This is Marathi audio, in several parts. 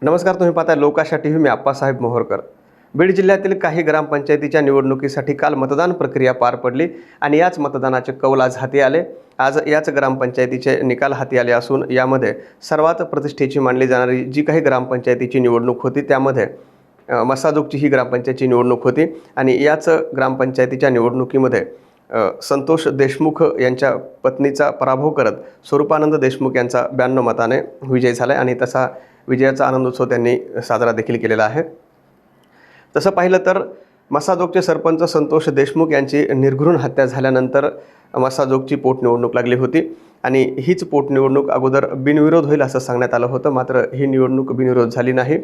नमस्कार, तुम्ही पाहताय लोकाशा टीव्ही. मी आप्पासाहेब मोहोरकर. बीड जिल्ह्यातील काही ग्रामपंचायतीच्या निवडणुकीसाठी काल मतदान प्रक्रिया पार पडली आणि याच मतदानाचे कौल आज हाती आले. आज याच ग्रामपंचायतीचे निकाल हाती आले असून यामध्ये सर्वात प्रतिष्ठेची मानली जाणारी जी काही ग्रामपंचायतीची निवडणूक होती त्यामध्ये मसाजोगची ही ग्रामपंचायतीची निवडणूक होती आणि याच ग्रामपंचायतीच्या निवडणुकीमध्ये संतोष देशमुख यांच्या पत्नीचा पराभव करत स्वरूपानंद देशमुख यांचा 92 मताने विजय झाला आणि तसा विजयाचा आनंदोत्सव त्यांनी साजरा देखील केलेला आहे. तसं पाहिलं तर मसाजोगचे सरपंच संतोष देशमुख यांची निर्घृण हत्या झाल्यानंतर मसाजोगची पोटनिवडणूक लागली होती आणि हीच पोटनिवडणूक अगोदर बिनविरोध होईल असं सांगण्यात आलं होतं. मात्र ही निवडणूक बिनविरोध झाली नाही.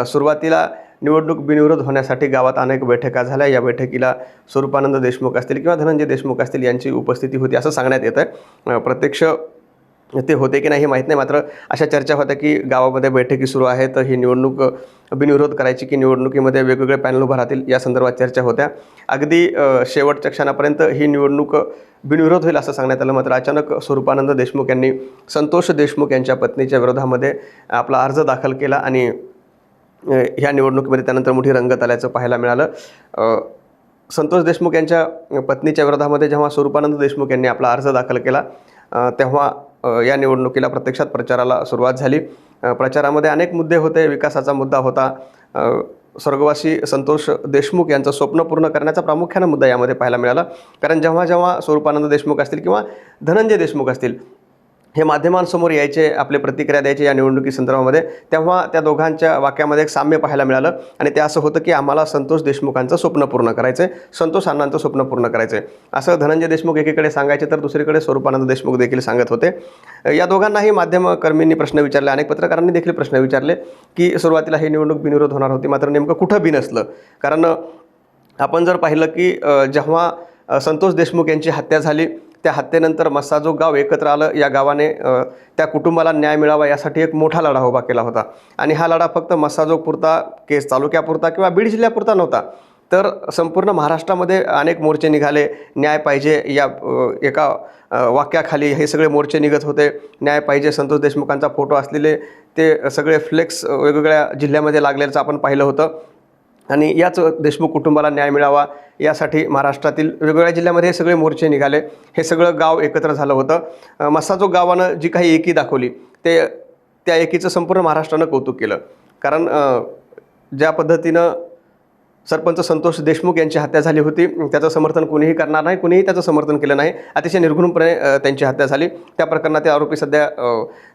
सुरुवातीला निवडणूक बिनविरोध होण्यासाठी गावात अनेक बैठका झाल्या. या बैठकीला स्वरूपानंद देशमुख असतील किंवा धनंजय देशमुख असतील यांची उपस्थिती होती असं सांगण्यात येतं आहे. प्रत्यक्ष ते होते की नाही हे माहीत नाही. मात्र अशा चर्चा होत्या की गावामध्ये बैठकी सुरू आहेत, तर ही निवडणूक बिनविरोध करायची की निवडणुकीमध्ये वेगवेगळे पॅनल उभं राहतील या संदर्भात चर्चा होत्या. अगदी शेवटच्या क्षणापर्यंत ही निवडणूक बिनविरोध होईल असं सांगण्यात आलं. मात्र अचानक स्वरूपानंद देशमुख यांनी संतोष देशमुख यांच्या पत्नीच्या विरोधामध्ये आपला अर्ज दाखल केला आणि ह्या निवडणुकीमध्ये त्यानंतर मोठी रंगत आल्याचं पाहायला मिळालं. संतोष देशमुख यांच्या पत्नीच्या विरोधामध्ये जेव्हा स्वरूपानंद देशमुख यांनी आपला अर्ज दाखल केला तेव्हा या निवडणुकीला प्रत्यक्षात प्रचाराला सुरुवात झाली. प्रचारामध्ये अनेक मुद्दे होते. विकासाचा मुद्दा होता. स्वर्गवासी संतोष देशमुख यांचं स्वप्न पूर्ण करण्याचा प्रामुख्यानं मुद्दा यामध्ये पाहायला मिळाला. कारण जेव्हा जेव्हा स्वरूपानंद देशमुख असतील किंवा धनंजय देशमुख असतील हे माध्यमांसमोर यायचे, आपले प्रतिक्रिया द्यायचे या निवडणुकी संदर्भामध्ये, तेव्हा त्या दोघांच्या वाक्यामध्ये एक साम्य पाहायला मिळालं आणि ते असं होतं की आम्हाला संतोष देशमुखांचं स्वप्न पूर्ण करायचं आहे, संतोष अण्णांचं स्वप्न पूर्ण करायचं आहे असं धनंजय देशमुख एकीकडे सांगायचे तर दुसरीकडे स्वरूपानंद देशमुख देखील सांगत होते. या दोघांनाही माध्यमकर्मींनी प्रश्न विचारले, अनेक पत्रकारांनी देखील प्रश्न विचारले की सुरुवातीला ही निवडणूक बिनविरोध होणार होती, मात्र नेमकं कुठं बिनसलं. कारण आपण जर पाहिलं की जेव्हा संतोष देशमुख यांची हत्या झाली त्या हत्येनंतर मसाजोग गाव एकत्र आलं. या गावाने त्या कुटुंबाला न्याय मिळावा यासाठी एक मोठा लढा उभा केला होता आणि हा लढा फक्त मसाजोगपुरता, केस तालुक्यापुरता किंवा बीड जिल्ह्यापुरता नव्हता, तर संपूर्ण महाराष्ट्रामध्ये अनेक मोर्चे निघाले. न्याय पाहिजे या एका वाक्याखाली हे सगळे मोर्चे निघत होते. न्याय पाहिजे, संतोष देशमुखांचा फोटो असलेले ते सगळे फ्लेक्स वेगवेगळ्या जिल्ह्यामध्ये लागलेलं आपण पाहिलं होतं आणि याच देशमुख कुटुंबाला न्याय मिळावा यासाठी महाराष्ट्रातील वेगवेगळ्या जिल्ह्यामध्ये हे सगळे मोर्चे निघाले. हे सगळं गाव एकत्र झालं होतं. मसाजोग गावानं जी काही एकी दाखवली त्या एकीचं संपूर्ण महाराष्ट्रानं कौतुक केलं. कारण ज्या पद्धतीनं सरपंच संतोष देशमुख यांची हत्या झाली होती त्याचं समर्थन कुणीही करणार नाही, कुणीही त्याचं समर्थन केलं नाही. अतिशय निर्घृणपणे त्यांची हत्या झाली. त्या प्रकरणातील आरोपी सध्या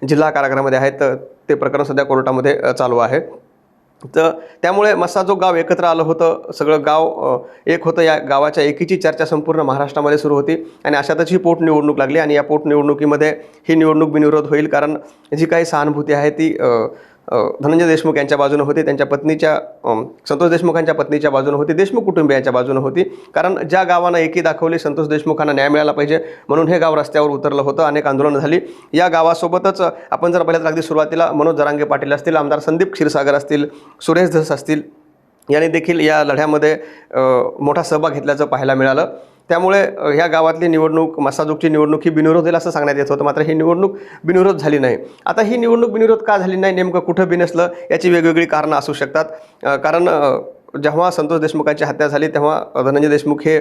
जिल्हा कारागृहामध्ये आहेत. ते प्रकरण सध्या कोर्टामध्ये चालू आहे. तर त्यामुळे मसाजोग गाव एकत्र आलं होतं. सगळं गाव एक होतं. या गावाच्या एकीची चर्चा संपूर्ण महाराष्ट्रामध्ये सुरू होती आणि अशातच ही पोटनिवडणूक लागली आणि या पोटनिवडणुकीमध्ये ही निवडणूक बिनविरोध होईल. कारण जी काही सहानुभूती आहे ती धनंजय देशमुख यांच्या बाजूने होती, त्यांच्या पत्नीच्या संतोष देशमुखांच्या पत्नीच्या बाजूने होती, देशमुख कुटुंबियांच्या बाजूने होती. कारण ज्या गावानं एकी दाखवली, संतोष देशमुखांना न्याय मिळाला पाहिजे म्हणून हे गाव रस्त्यावर उतरलं होतं. अनेक आंदोलनं झाली. या गावासोबतच आपण जर पाहिलं तर अगदी सुरुवातीला मनोज जरांगे पाटील असतील, आमदार संदीप क्षीरसागर असतील, सुरेश धस असतील यांनी देखील या लढ्यामध्ये मोठा सहभाग घेतल्याचं पाहायला मिळालं. त्यामुळे ह्या गावातली निवडणूक, मसाजोगची निवडणूक ही बिनविरोध होईल असं सांगण्यात येत होतं. मात्र ही निवडणूक बिनविरोध झाली नाही. आता ही निवडणूक बिनविरोध का झाली नाही, नेमकं कुठं बिनसलं याची वेगवेगळी कारणं असू शकतात. कारण जेव्हा संतोष देशमुखांची हत्या झाली तेव्हा धनंजय देशमुख हे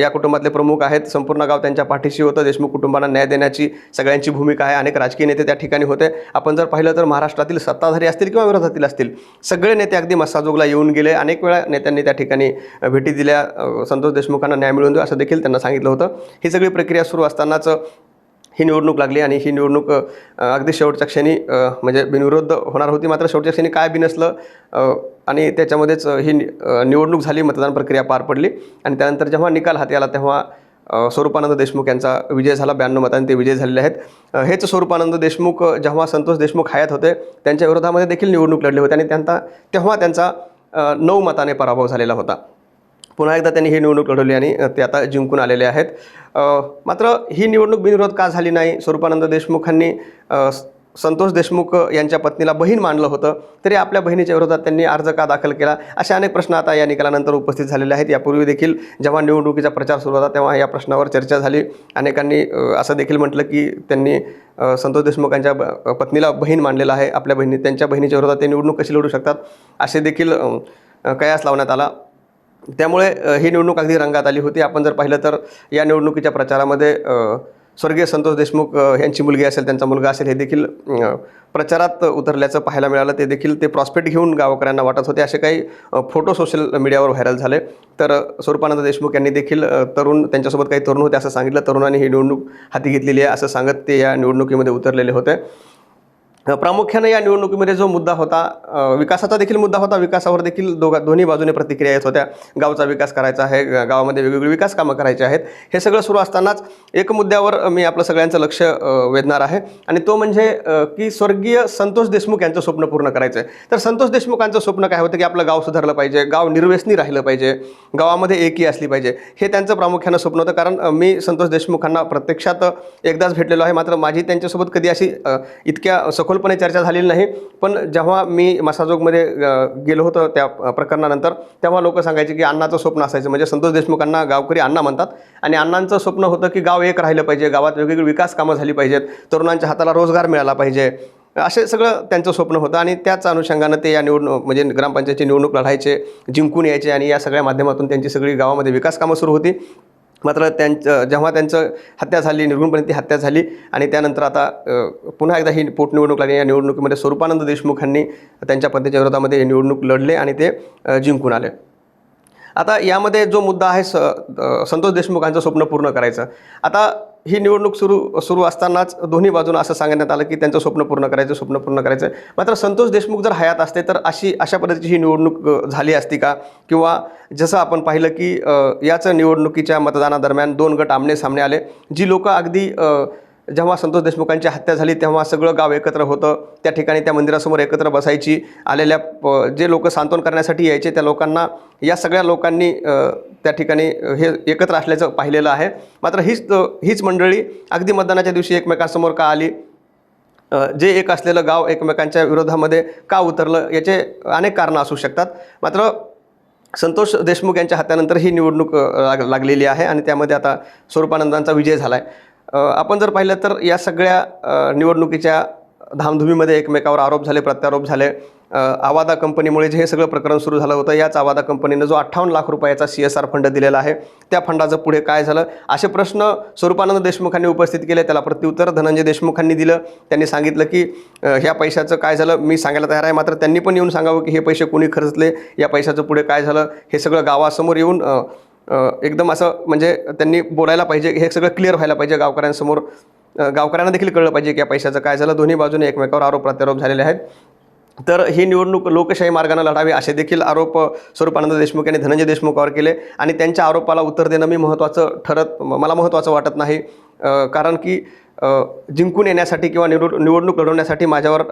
या कुटुंबातले प्रमुख आहेत. संपूर्ण गाव त्यांच्या पाठीशी होतं. देशमुख कुटुंबांना न्याय देण्याची सगळ्यांची भूमिका आहे. अनेक राजकीय नेते त्या ठिकाणी होते. आपण जर पाहिलं तर महाराष्ट्रातील सत्ताधारी असतील किंवा विरोधातील असतील सगळे नेते अगदी मसाजोगला येऊन गेले. अनेक वेळा नेत्यांनी त्या ठिकाणी भेटी दिल्या. संतोष देशमुखांना न्याय मिळवून देऊ असं देखील त्यांना सांगितलं होतं. ही सगळी प्रक्रिया सुरू असतानाच ही निवडणूक लागली आणि ही निवडणूक अगदी शेवटच्या क्षणी म्हणजे बिनविरोध होणार होती. मात्र शेवटच्या क्षणी काय बिनसलं आणि त्याच्यामध्येच ही निवडणूक झाली, मतदान प्रक्रिया पार पडली आणि त्यानंतर जेव्हा निकाल हाती आला तेव्हा स्वरूपानंद देशमुख यांचा विजय झाला. 92 मतांनी ते विजय झालेले आहेत. हेच स्वरूपानंद देशमुख जेव्हा संतोष देशमुख हयात होते त्यांच्या विरोधामध्ये देखील निवडणूक लढली होती आणि तेव्हा त्यांचा 9 मताने पराभव झालेला होता. पुन्हा एकदा त्यांनी ही निवडणूक लढवली आणि ते आता जिंकून आलेले आहेत. मात्र ही निवडणूक बिनविरोध का झाली नाही, स्वरूपानंद देशमुखांनी संतोष देशमुख यांच्या पत्नीला बहीण मानलं होतं, तरी आपल्या बहिणीच्या विरोधात त्यांनी अर्ज का दाखल केला, असे अनेक प्रश्न आता या निकालानंतर उपस्थित झालेले आहेत. यापूर्वी देखील जेव्हा निवडणुकीचा प्रचार सुरू होता तेव्हा या प्रश्नावर चर्चा झाली. अनेकांनी असं देखील म्हटलं की त्यांनी संतोष देशमुखांच्या पत्नीला बहीण मानलेलं आहे, आपल्या त्यांच्या बहिणीच्या विरोधात ते निवडणूक कशी लढू शकतात असे देखील कयास लावण्यात आला. त्यामुळे ही निवडणूक अगदी रंगात आली होती. आपण जर पाहिलं तर या निवडणुकीच्या प्रचारामध्ये स्वर्गीय संतोष देशमुख यांची मुलगी असेल, त्यांचा मुलगा असेल, हे देखील प्रचारात उतरल्याचं पाहायला मिळालं. ते देखील ते प्रॉस्पेक्ट घेऊन गावकऱ्यांना वाटत होते. असे काही फोटो सोशल मीडियावर व्हायरल झाले. तर स्वरूपानंद देशमुख यांनी देखील त्यांच्यासोबत काही तरुण होते असं सांगितलं. तरुणांनी ही निवडणूक हाती घेतलेली आहे असं सांगत ते या निवडणुकीमध्ये उतरलेले होते. प्रामुख्याने या निवडणुकीमध्ये जो मुद्दा होता, विकासाचा देखील मुद्दा होता. विकासावर देखील दोन्ही बाजूने प्रतिक्रिया येत होत्या. गावचा विकास करायचा आहे, गावामध्ये वेगवेगळी विकास कामं करायची आहेत. हे सगळं सुरू असतानाच एक मुद्द्यावर मी आपलं सगळ्यांचं लक्ष वेधणार आहे आणि तो म्हणजे की स्वर्गीय संतोष देशमुख यांचं स्वप्न पूर्ण करायचं आहे. तर संतोष देशमुखांचं स्वप्न काय होतं की आपलं गाव सुधारलं पाहिजे, गाव निर्व्यसनी राहिलं पाहिजे, गावामध्ये एकी असली पाहिजे, हे त्यांचं प्रामुख्यानं स्वप्न होतं. कारण मी संतोष देशमुखांना प्रत्यक्षात एकदाच भेटलेलो आहे, मात्र माझी त्यांच्यासोबत कधी अशी इतक्या सखोलपणे चर्चा झालेली नाही. पण जेव्हा मी मसाजोगमध्ये गेलो होतो त्या प्रकरणानंतर, तेव्हा लोक सांगायचे की अण्णाचं स्वप्न असायचं. म्हणजे संतोष देशमुखांना गावकरी अण्णा म्हणतात आणि अण्णांचं स्वप्न होतं की गाव एक राहिलं पाहिजे, गावात वेगवेगळी विकास कामं झाली पाहिजेत, तरुणांच्या हाताला रोजगार मिळाला पाहिजे, असे सगळं त्यांचं स्वप्न होतं. आणि त्याच अनुषंगानं ते या म्हणजे ग्रामपंचायतची निवडणूक लढायचे, जिंकून यायचे आणि या सगळ्या माध्यमातून त्यांची सगळी गावामध्ये विकास कामं सुरू होती. मात्र जेव्हा त्यांचं हत्या झाली, निर्गुणपणे ती हत्या झाली आणि त्यानंतर आता पुन्हा एकदा ही पोटनिवडणूक लागली. या निवडणुकीमध्ये स्वरूपानंद देशमुखांनी त्यांच्या पत्नीच्या विरोधामध्ये ही निवडणूक लढले आणि ते जिंकून आले. आता यामध्ये जो मुद्दा आहे संतोष देशमुखांचं स्वप्न पूर्ण करायचं. आता ही निवडणूक सुरू असतानाच दोन्ही बाजूनं असं सांगण्यात आलं की त्यांचं स्वप्न पूर्ण करायचं. मात्र संतोष देशमुख जर हयात असते तर अशा पद्धतीची ही निवडणूक झाली असती का? किंवा जसं आपण पाहिलं की याच निवडणुकीच्या मतदानादरम्यान 2 गट आमने सामने आले. जी लोक अगदी जेव्हा संतोष देशमुखांची हत्या झाली तेव्हा सगळं गाव एकत्र होतं, त्या ठिकाणी त्या मंदिरासमोर एकत्र बसायची. आलेल्या जे लोक सांत्वन करण्यासाठी यायचे त्या लोकांना या सगळ्या लोकांनी त्या ठिकाणी हे एकत्र असल्याचं पाहिलेलं आहे. मात्र हीच मंडळी अगदी मतदानाच्या दिवशी एकमेकांसमोर का आली, जे एक असलेलं गाव एकमेकांच्या विरोधामध्ये का उतरलं, याचे अनेक कारणं असू शकतात. मात्र संतोष देशमुख यांच्या हत्यानंतर ही निवडणूक लागलेली आहे आणि त्यामध्ये आता स्वरूपानंदांचा विजय झाला आहे. आपण जर पाहिलं तर या सगळ्या निवडणुकीच्या धामधुमीमध्ये एकमेकावर आरोप झाले, प्रत्यारोप झाले. आवादा कंपनीमुळे जे हे सगळं प्रकरण सुरू झालं होतं, याच आवादा कंपनीनं जो 58 लाख रुपयाचा CSR फंड दिलेला आहे, त्या फंडाचं पुढे काय झालं, असे प्रश्न स्वरूपानंद देशमुखांनी उपस्थित केले. त्याला प्रत्युत्तर धनंजय देशमुखांनी दिलं. त्यांनी सांगितलं की ह्या पैशाचं काय झालं मी सांगायला तयार आहे, मात्र त्यांनी पण येऊन सांगावं की हे पैसे कोणी खर्चले, या पैशाचं पुढे काय झालं, हे सगळं गावासमोर येऊन एकदम असं म्हणजे त्यांनी बोलायला पाहिजे. हे सगळं क्लिअर व्हायला पाहिजे गावकऱ्यांसमोर. गावकऱ्यांना देखील कळलं पाहिजे की या पैशाचं काय झालं. दोन्ही बाजूने एकमेकावर आरोप प्रत्यारोप झालेले आहेत. तर ही निवडणूक लोकशाही मार्गाने लढावी असे देखील आरोप स्वरूपानंद देशमुख यांनी धनंजय देशमुखावर केले आणि त्यांच्या आरोपाला उत्तर देणं मला महत्त्वाचं वाटत नाही. कारण की जिंकून येण्यासाठी किंवा निवडणूक लढवण्यासाठी माझ्यावर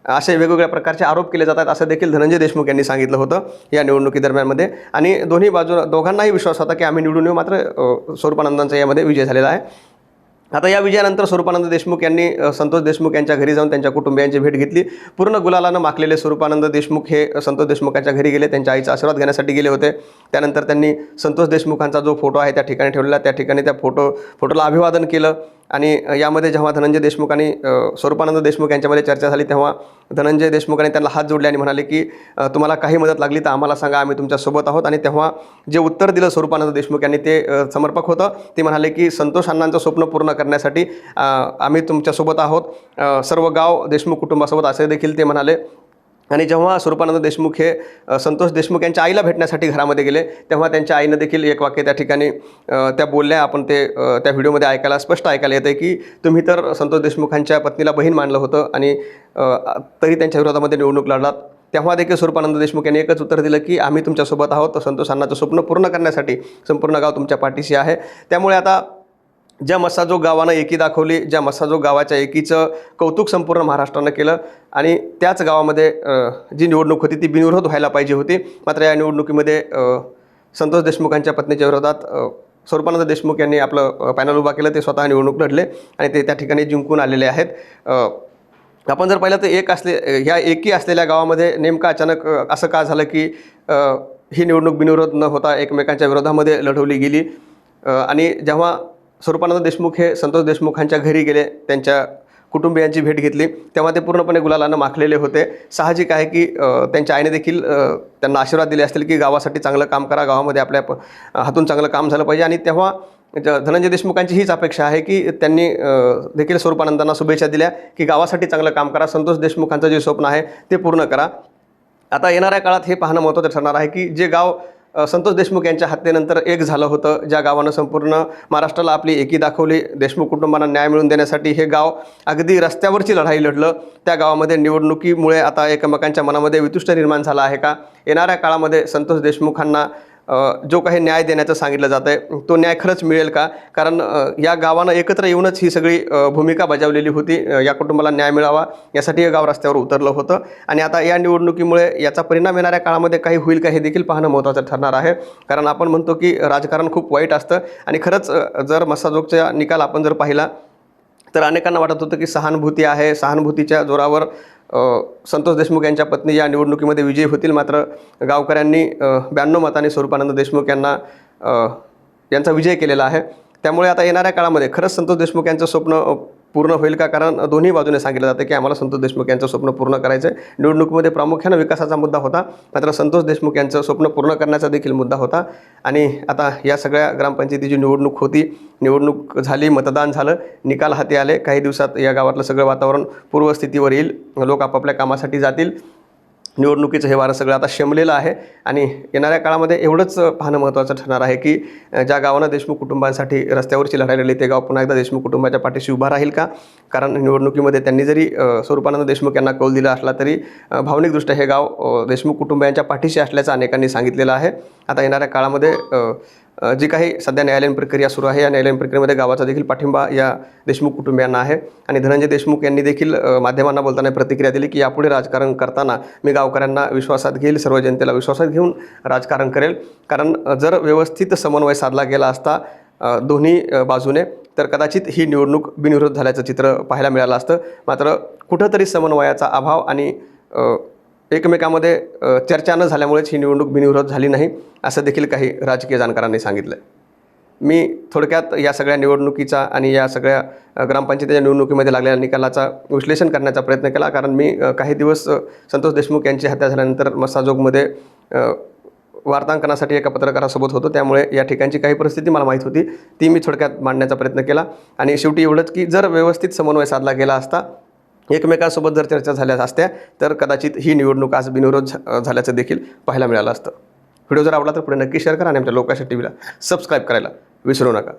असे वेगवेगळ्या प्रकारचे आरोप केले जातात असं देखील धनंजय देशमुख यांनी सांगितलं होतं या निवडणुकीदरम्यानमध्ये. आणि दोघांनाही विश्वास होता की आम्ही निवडून येऊ. मात्र स्वरूपानंदांचा यामध्ये विजय झालेला आहे. आता या विजयानंतर स्वरूपानंद देशमुख यांनी संतोष देशमुख यांच्या घरी जाऊन त्यांच्या कुटुंबियांची भेट घेतली. पूर्ण गुलालानं माखलेले स्वरूपानंद देशमुख हे संतोष देशमुखांच्या घरी गेले, त्यांच्या आईचा आशीर्वाद घेण्यासाठी गेले होते. त्यानंतर त्यांनी संतोष देशमुखांचा जो फोटो आहे त्या ठिकाणी ठेवलेला, त्या ठिकाणी त्या फोटोला अभिवादन केलं. आणि यामध्ये जेव्हा धनंजय देशमुख आणि स्वरूपानंद देशमुख यांच्यामध्ये चर्चा झाली तेव्हा धनंजय देशमुखांनी त्यांना हात जोडले आणि म्हणाले की तुम्हाला काही मदत लागली तर आम्हाला सांगा, आम्ही तुमच्यासोबत आहोत. आणि तेव्हा जे उत्तर दिलं स्वरूपानंद देशमुख यांनी ते समर्पक होतं. ते म्हणाले की संतोष अण्णांचं स्वप्न पूर्ण करण्यासाठी आम्ही तुमच्यासोबत आहोत, सर्व गाव देशमुख कुटुंबासोबत, असे देखील ते म्हणाले. आणि जेव्हा स्वरूपानंद देशमुख हे संतोष देशमुख यांच्या आईला भेटण्यासाठी घरामध्ये गेले तेव्हा त्यांच्या आईनं देखील एक वाक्य त्या ठिकाणी त्या बोलल्या. आपण ते त्या व्हिडिओमध्ये स्पष्ट ऐकायला येतं की तुम्ही तर संतोष देशमुखांच्या पत्नीला बहीण मानलं होतं आणि तरी त्यांच्या विरोधामध्ये निवडणूक लढलात. तेव्हा देखील स्वरूपानंद देशमुख यांनी एकच उत्तर दिलं की आम्ही तुमच्यासोबत आहोत, संतोष अण्णांचं स्वप्न पूर्ण करण्यासाठी संपूर्ण गाव तुमच्या पाठीशी आहे. त्यामुळे आता ज्या मस्साजोग गावानं एकी दाखवली, ज्या मस्साजोग गावाच्या एकीचं कौतुक संपूर्ण महाराष्ट्रानं केलं आणि त्याच गावामध्ये जी निवडणूक होती ती बिनविरोध व्हायला पाहिजे होती. मात्र या निवडणुकीमध्ये संतोष देशमुखांच्या पत्नीच्या विरोधात स्वरूपानंद देशमुख यांनी आपलं पॅनल उभा केलं. ते स्वतः निवडणूक लढले आणि ते त्या ठिकाणी जिंकून आलेले आहेत. आपण जर पाहिलं तर ह्या एकी असलेल्या गावामध्ये नेमकं अचानक असं का झालं की ही निवडणूक बिनविरोध न होता एकमेकांच्या विरोधामध्ये लढवली गेली. आणि जेव्हा स्वरूपानंद देशमुख हे संतोष देशमुखांच्या घरी गेले, त्यांच्या कुटुंबियांची भेट घेतली, तेव्हा ते पूर्णपणे गुलालानं माखलेले होते. साहजिक आहे की त्यांच्या आईने देखील त्यांना आशीर्वाद दिले असतील की गावासाठी चांगलं काम करा, गावामध्ये आपल्या हातून चांगलं काम झालं पाहिजे. आणि तेव्हा धनंजय देशमुखांची हीच अपेक्षा आहे की त्यांनी देखील स्वरूपानंदांना शुभेच्छा दिल्या की गावासाठी चांगलं काम करा, संतोष देशमुखांचं जे स्वप्न आहे ते पूर्ण करा. आता येणाऱ्या काळात हे पाहणं महत्त्वाचं ठरणार आहे की जे गाव संतोष देशमुख यांच्या हत्येनंतर एक झालं होतं, ज्या गावानं संपूर्ण महाराष्ट्राला आपली एकी दाखवली, देशमुख कुटुंबांना न्याय मिळवून देण्यासाठी हे गाव अगदी रस्त्यावरची लढाई लढलं, त्या गावामध्ये निवडणुकीमुळे आता एकमेकांच्या मनामध्ये वितुष्ट निर्माण झाला आहे का? येणाऱ्या काळामध्ये संतोष देशमुखांना जो काही न्याय देण्याचं सांगितलं जातं आहे तो न्याय खरंच मिळेल का? कारण या गावानं एकत्र येऊनच ही सगळी भूमिका बजावलेली होती, या कुटुंबाला न्याय मिळावा यासाठी हे गाव रस्त्यावर उतरलं होतं. आणि आता या निवडणुकीमुळे याचा परिणाम येणाऱ्या काळामध्ये काही होईल का हे देखील पाहणं महत्त्वाचं ठरणार आहे. कारण आपण म्हणतो की राजकारण खूप वाईट असतं आणि खरंच जर मस्साजोगचा निकाल आपण जर पाहिला तर अनेकांना वाटत होतं की सहानुभूती आहे, सहानुभूतीच्या जोरावर संतोष देशमुख यांच्या पत्नी या निवडणुकीमध्ये विजयी होतील. मात्र गावकऱ्यांनी 92 मतांनी स्वरूपानंद देशमुख यांचा विजय केलेला आहे. त्यामुळे आता येणाऱ्या काळामध्ये खरंच संतोष देशमुख यांचं स्वप्न पूर्ण होईल का? कारण दोन्ही बाजूने सांगितलं जातं की आम्हाला संतोष देशमुख यांचं स्वप्न पूर्ण करायचं आहे. निवडणुकीमध्ये प्रामुख्यानं विकासाचा मुद्दा होता, मात्र संतोष देशमुख यांचं स्वप्न पूर्ण करण्याचा देखील मुद्दा होता. आणि आता या सगळ्या ग्रामपंचायतीची निवडणूक होती, निवडणूक झाली, मतदान झालं, निकाल हाती आले. काही दिवसात या गावातलं सगळं वातावरण पूर्वस्थितीवर येईल, लोक आपापल्या कामासाठी जातील. निवडणुकीचं हे वारं सगळं आता शमलेलं आहे आणि येणाऱ्या काळामध्ये एवढंच पाहणं महत्त्वाचं ठरणार आहे की ज्या गावानं देशमुख कुटुंबांसाठी रस्त्यावरची लढाई लढली ते गाव पुन्हा एकदा देशमुख कुटुंबाच्या पाठीशी उभा राहील का? कारण निवडणुकीमध्ये त्यांनी जरी स्वरूपानंद देशमुख यांना कौल दिला असला तरी भावनिकदृष्ट्या हे गाव देशमुख कुटुंबियांच्या पाठीशी असल्याचं अनेकांनी सांगितलेलं आहे. आता येणाऱ्या काळामध्ये जी काही सध्या न्यायालयीन प्रक्रिया सुरू आहे, या न्यायालयीन प्रक्रियेमध्ये गावाचा देखील पाठिंबा या देशमुख कुटुंबियांना आहे. आणि धनंजय देशमुख यांनी देखील माध्यमांना बोलताना प्रतिक्रिया दिली की यापुढे राजकारण करताना मी गावकऱ्यांना विश्वासात घेईल, सर्व जनतेला विश्वासात घेऊन राजकारण करेल. कारण जर व्यवस्थित समन्वय साधला गेला असता दोन्ही बाजूने तर कदाचित ही निवडणूक बिनविरोध झाल्याचं चित्र पाहायला मिळालं असतं. मात्र कुठंतरी समन्वयाचा अभाव आणि एकमेकांमध्ये चर्चा न झाल्यामुळेच ही निवडणूक बिनविरोध झाली नाही, असं देखील काही राजकीय जाणकारांनी सांगितलं. मी थोडक्यात या सगळ्या निवडणुकीचा आणि या सगळ्या ग्रामपंचायतीच्या निवडणुकीमध्ये लागलेल्या निकालाचा विश्लेषण करण्याचा प्रयत्न केला. कारण मी काही दिवस संतोष देशमुख यांची हत्या झाल्यानंतर मस्साजोगमध्ये वार्तांकनासाठी एका पत्रकारासोबत होतो, त्यामुळे या ठिकाणची काही परिस्थिती मला माहीत होती, ती मी थोडक्यात मांडण्याचा प्रयत्न केला. आणि शेवटी एवढंच की जर व्यवस्थित समन्वय साधला गेला असता, एकमेकांसोबत जर चर्चा झाल्या असत्या तर कदाचित ही निवडणूक आज बिनविरोध झाल्याचं देखील पाहायला मिळालं असतं. व्हिडिओ जर आवडला तर पुढे नक्की शेअर करा आणि आमच्या लोकाशा टीव्हीला सबस्क्राईब करायला विसरू नका.